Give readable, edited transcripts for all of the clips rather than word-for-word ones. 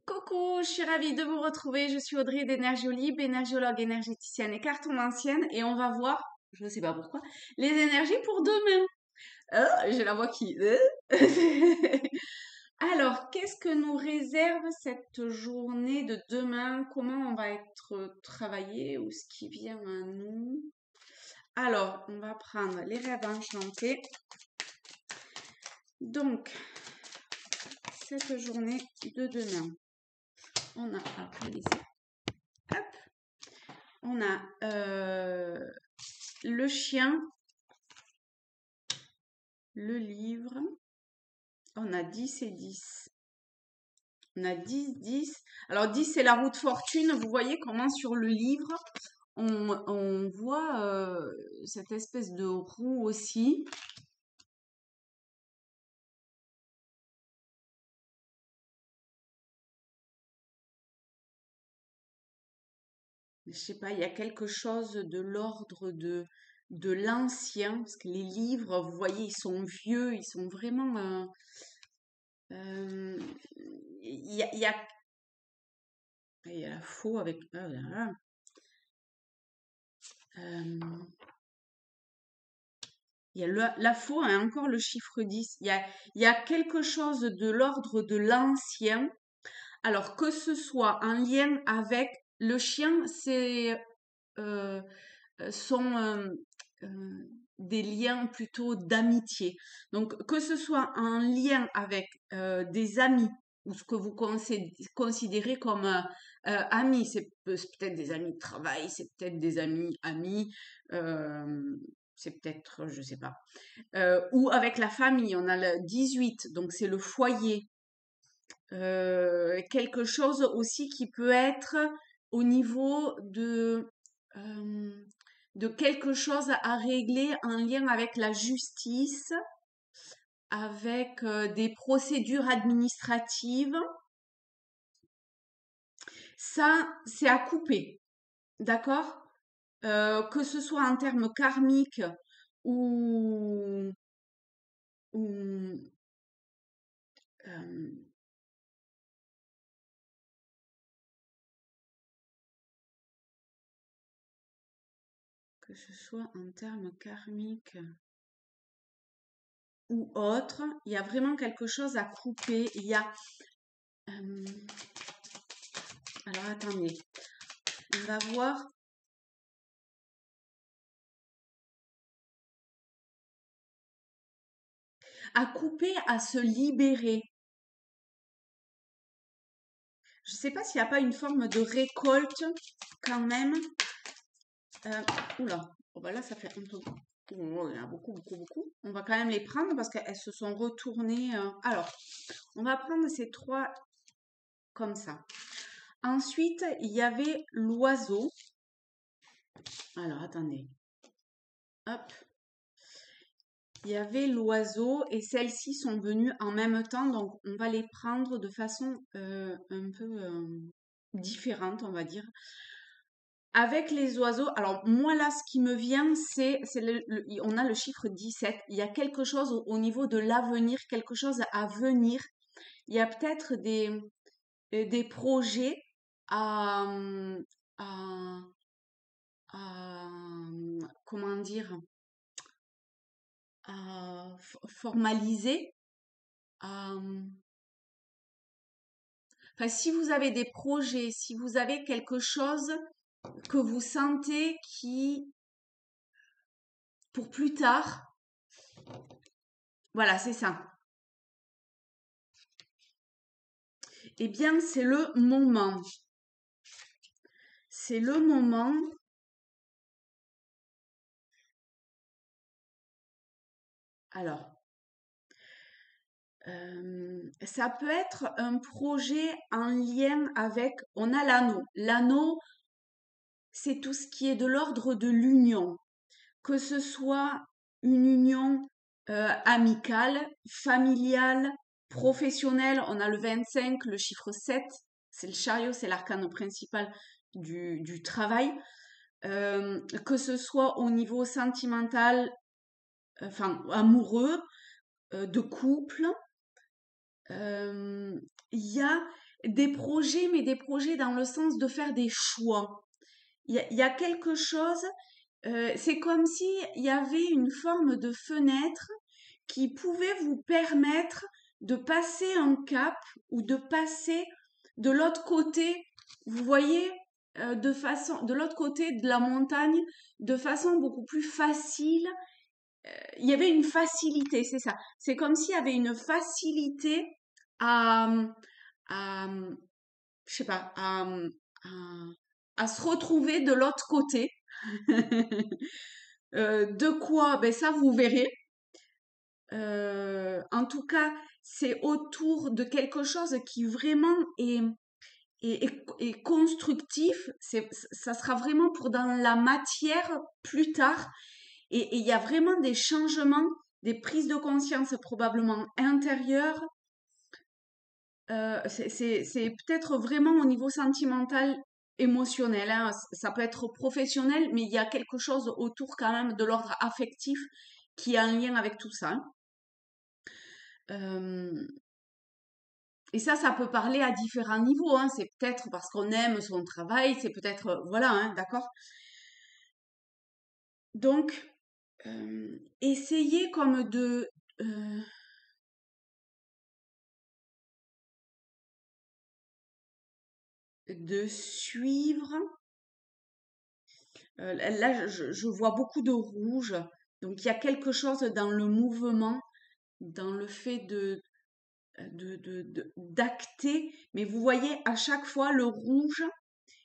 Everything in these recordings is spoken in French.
Coucou, je suis ravie de vous retrouver. Je suis Audrey d'Énergiolib, énergiologue, énergéticienne et cartomancienne. Et on va voir, je ne sais pas pourquoi, les énergies pour demain. J'ai la voix qui... Alors, qu'est-ce que nous réserve cette journée de demain? Comment on va être travaillé ou ce qui vient à nous? Alors, on va prendre les rêves enchantés. Donc, cette journée de demain, on a... Hop, on a le chien, le livre, on a 10 et 10. On a 10, 10. Alors 10, c'est la roue de fortune. Vous voyez comment sur le livre, on voit cette espèce de roue aussi. Je sais pas, il y a quelque chose de l'ordre de l'ancien, parce que les livres, vous voyez, ils sont vieux, ils sont vraiment... il y a la faux avec... oh là là. Il y a la faux et encore le chiffre 10. Il y a quelque chose de l'ordre de l'ancien. Alors que ce soit en lien avec le chien, c'est sont des liens plutôt d'amitié. Donc que ce soit en lien avec des amis ou ce que vous considérez comme amis, c'est peut-être des amis de travail, c'est peut-être des amis, c'est peut-être, je sais pas. Ou avec la famille, on a le 18, donc c'est le foyer. Quelque chose aussi qui peut être au niveau de quelque chose à régler en lien avec la justice, avec des procédures administratives. Ça, c'est à couper, d'accord? Que ce soit en termes karmiques ou, ou euh, que ce soit en termes karmiques ou autre, il y a vraiment quelque chose à couper. Il y a... alors attendez, on va voir. À couper, à se libérer. Je ne sais pas s'il n'y a pas une forme de récolte quand même. Oula, oh bah là ça fait un peu... Oh, il y en a beaucoup, beaucoup, beaucoup. On va quand même les prendre parce qu'elles se sont retournées. Alors, on va prendre ces trois comme ça. Ensuite, il y avait l'oiseau. Alors, attendez. Hop. Il y avait l'oiseau et celles-ci sont venues en même temps. Donc, on va les prendre de façon un peu différente, on va dire. Avec les oiseaux, alors moi là, ce qui me vient, on a le chiffre 17. Il y a quelque chose au niveau de l'avenir, quelque chose à venir. Il y a peut-être des projets à, à, comment dire, à formaliser. Enfin, si vous avez des projets, si vous avez quelque chose que vous sentez qui, pour plus tard, voilà, c'est ça. Eh bien, c'est le moment. C'est le moment. Alors, ça peut être un projet en lien avec, on a l'anneau. L'anneau, c'est tout ce qui est de l'ordre de l'union, que ce soit une union amicale, familiale, professionnelle. On a le 25, le chiffre 7, c'est le chariot, c'est l'arcane principal du travail. Que ce soit au niveau sentimental, enfin amoureux, de couple. Il y a des projets, mais des projets dans le sens de faire des choix. Il y a quelque chose, c'est comme si il y avait une forme de fenêtre qui pouvait vous permettre de passer un cap ou de passer de l'autre côté, vous voyez, de l'autre côté de la montagne, de façon beaucoup plus facile. Il y avait une facilité, c'est ça. C'est comme s'il y avait une facilité à, à, je sais pas, à, à se retrouver de l'autre côté. De quoi? Ben ça, vous verrez. En tout cas, c'est autour de quelque chose qui vraiment est constructif. Ça sera vraiment pour dans la matière plus tard. Et il y a vraiment des changements, des prises de conscience probablement intérieures. C'est peut-être vraiment au niveau sentimental, émotionnel, hein. Ça peut être professionnel, mais il y a quelque chose autour quand même de l'ordre affectif qui a un lien avec tout ça. Euh, et ça peut parler à différents niveaux, hein. C'est peut-être parce qu'on aime son travail, c'est peut-être, voilà, hein, d'accord? Donc, essayez comme euh, de suivre. Là, je vois beaucoup de rouge. Donc, il y a quelque chose dans le mouvement, dans le fait d'acter. Mais vous voyez, à chaque fois, le rouge,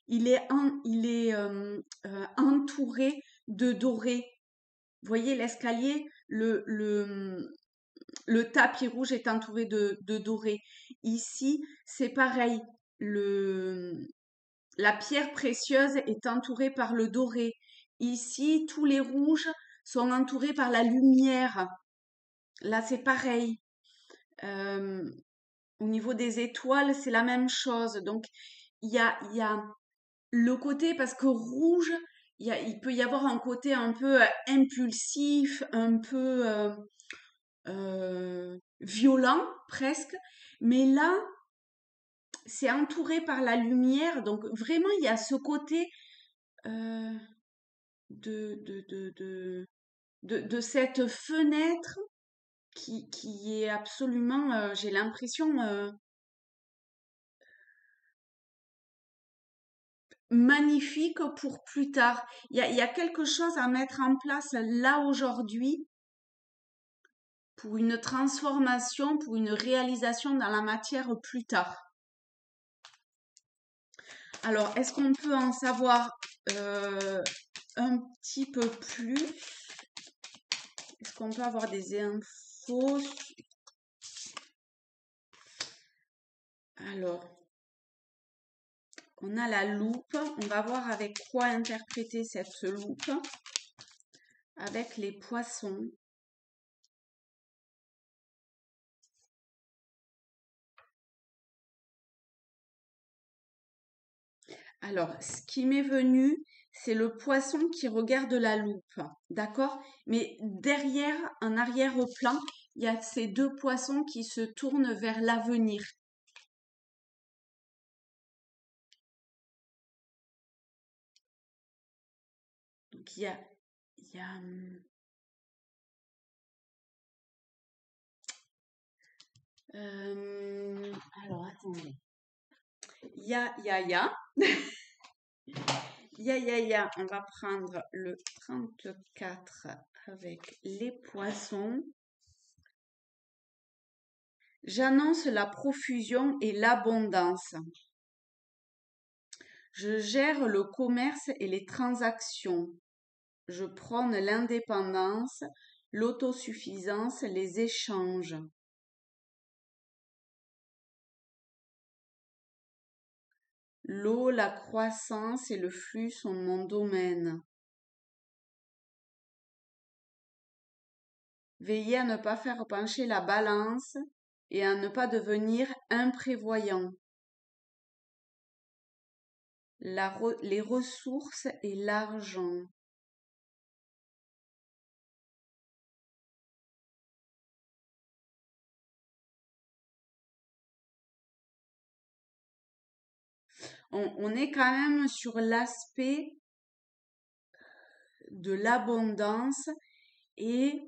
il est entouré de doré. Vous voyez l'escalier, le tapis rouge est entouré de doré. Ici, c'est pareil. La pierre précieuse est entourée par le doré. Ici, tous les rouges sont entourés par la lumière. Là, c'est pareil. Euh, Au niveau des étoiles, c'est la même chose. Donc, il y a le côté, parce que rouge, il peut y avoir un côté un peu impulsif, un peu violent presque. Mais là, c'est entouré par la lumière. Donc, vraiment, il y a ce côté euh, de, de, de, de, de cette fenêtre qui est absolument, j'ai l'impression, magnifique pour plus tard. Il y a quelque chose à mettre en place là aujourd'hui pour une transformation, pour une réalisation dans la matière plus tard. Alors, est-ce qu'on peut en savoir un petit peu plus? Est-ce qu'on peut avoir des infos? Alors, on a la loupe. On va voir avec quoi interpréter cette loupe. Avec les poissons. Alors, ce qui m'est venu, c'est le poisson qui regarde la loupe, d'accord? Mais derrière, en arrière-plan, il y a ces deux poissons qui se tournent vers l'avenir. Donc, il y a, euh, alors, attendez. Il y a. On va prendre le 34 avec les poissons. J'annonce la profusion et l'abondance. Je gère le commerce et les transactions. Je prône l'indépendance, l'autosuffisance, les échanges. L'eau, la croissance et le flux sont mon domaine. Veillez à ne pas faire pencher la balance et à ne pas devenir imprévoyant. Les ressources et l'argent. on est quand même sur l'aspect de l'abondance et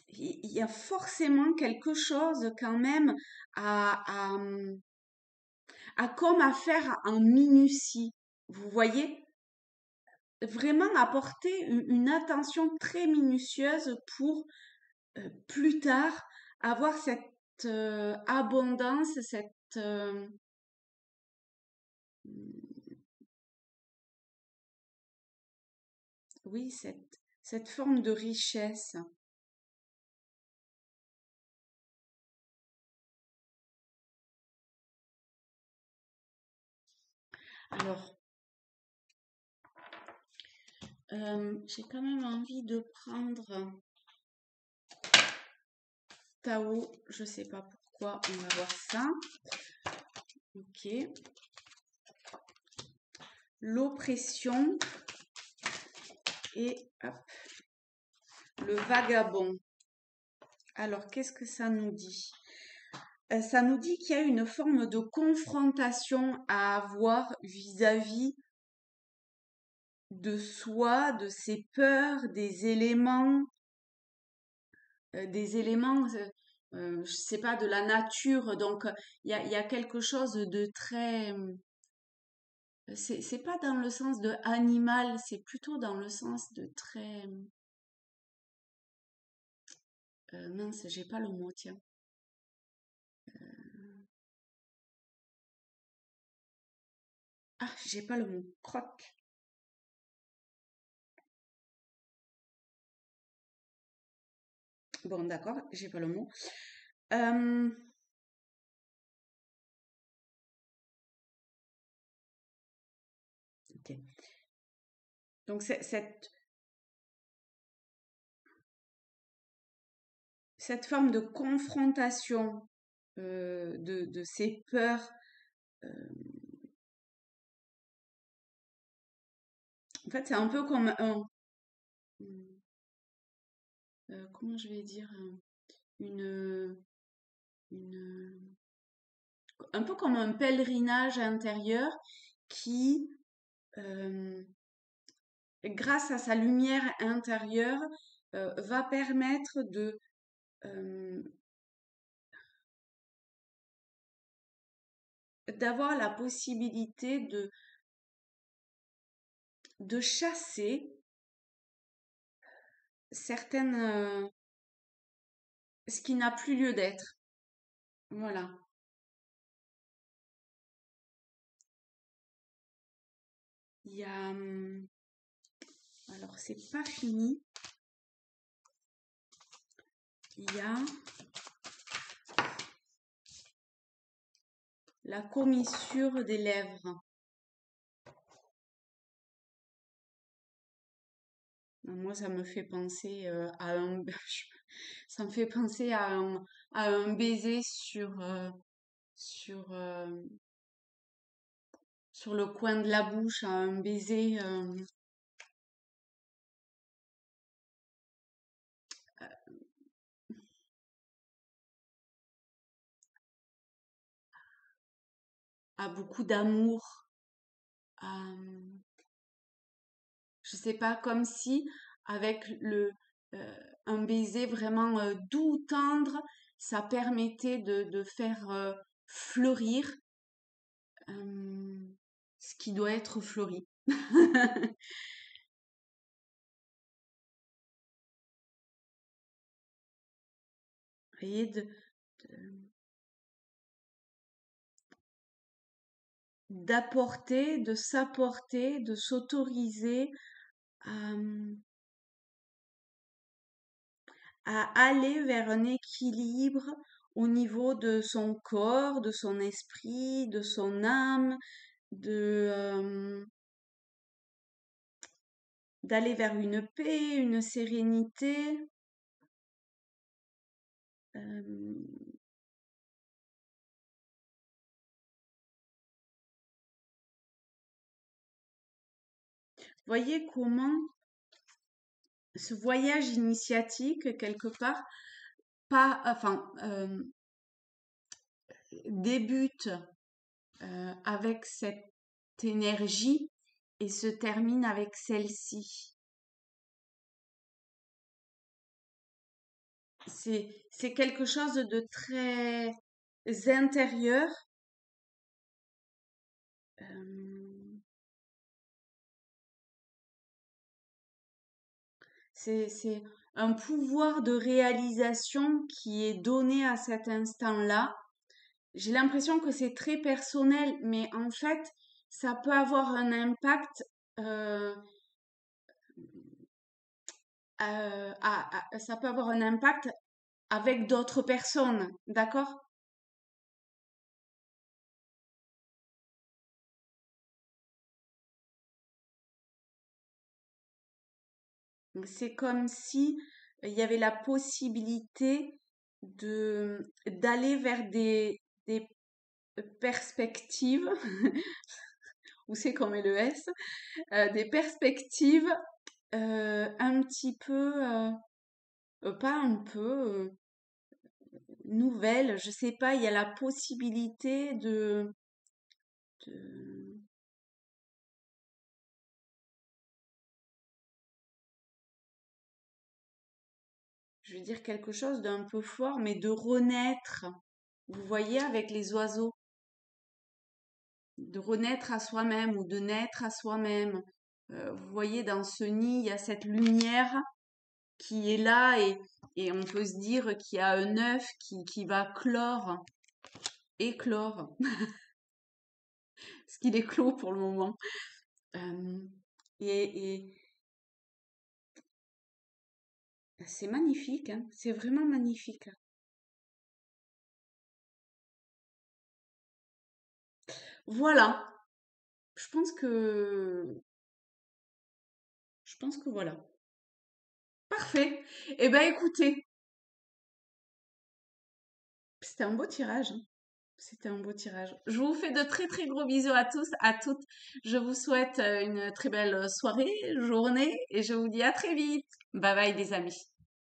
il y a forcément quelque chose quand même à, comme à faire en minutie. Vous voyez? Vraiment apporter une attention très minutieuse pour plus tard avoir cette abondance, cette oui, cette forme de richesse. Alors, j'ai quand même envie de prendre Tao, je sais pas pourquoi, on va voir ça. Ok. L'oppression et hop, le vagabond. Alors, qu'est-ce que ça nous dit? Ça nous dit qu'il y a une forme de confrontation à avoir vis-à-vis de soi, de ses peurs, des éléments, je sais pas, de la nature. Donc, il y a quelque chose de très, c'est pas dans le sens de animal, c'est plutôt dans le sens de très, mince, j'ai pas le mot, tiens. Ah, j'ai pas le mot. Croc. Bon, d'accord, j'ai pas le mot. Euh, ok. Donc, cette forme de confrontation de ces peurs, euh, en fait, c'est un peu comme comment je vais dire, une, une, un peu comme un pèlerinage intérieur qui, euh, grâce à sa lumière intérieure, va permettre euh, d'avoir la possibilité de chasser certaines, ce qui n'a plus lieu d'être. Voilà. Il y a, alors c'est pas fini. Il y a la commissure des lèvres. Moi, ça me fait penser à un, ça me fait penser à un baiser sur, sur le coin de la bouche, à un baiser à beaucoup d'amour, à, je sais pas, comme si avec un baiser vraiment doux, tendre, ça permettait de faire fleurir ce qui doit être fleuri. Et d'apporter, de s'apporter, de s'autoriser à, à aller vers un équilibre au niveau de son corps, de son esprit, de son âme, d'aller vers une paix, une sérénité. Vous voyez comment ce voyage initiatique, quelque part, pas, enfin, débute avec cette cette énergie et se termine avec celle-ci. C'est quelque chose de très intérieur. C'est un pouvoir de réalisation qui est donné à cet instant-là. J'ai l'impression que c'est très personnel, mais en fait, ça peut avoir un impact, euh, ça peut avoir un impact avec d'autres personnes, d'accord? Donc, c'est comme si il y avait la possibilité d'aller vers des perspectives, où c'est qu'on met le S, des perspectives un petit peu, pas un peu, nouvelles, je sais pas, il y a la possibilité de je veux dire quelque chose d'un peu fort, mais de renaître. Vous voyez, avec les oiseaux, de renaître à soi-même ou de naître à soi-même. Vous voyez, dans ce nid, il y a cette lumière qui est là et on peut se dire qu'il y a un œuf qui va clore, éclore, parce qu'il est clos pour le moment. Euh, et c'est magnifique, hein, c'est vraiment magnifique. Voilà, je pense que, je pense que voilà. Parfait. Eh ben, écoutez, c'était un beau tirage, hein. C'était un beau tirage. Je vous fais de très très gros bisous à tous, à toutes. Je vous souhaite une très belle soirée, journée et je vous dis à très vite. Bye bye les amis.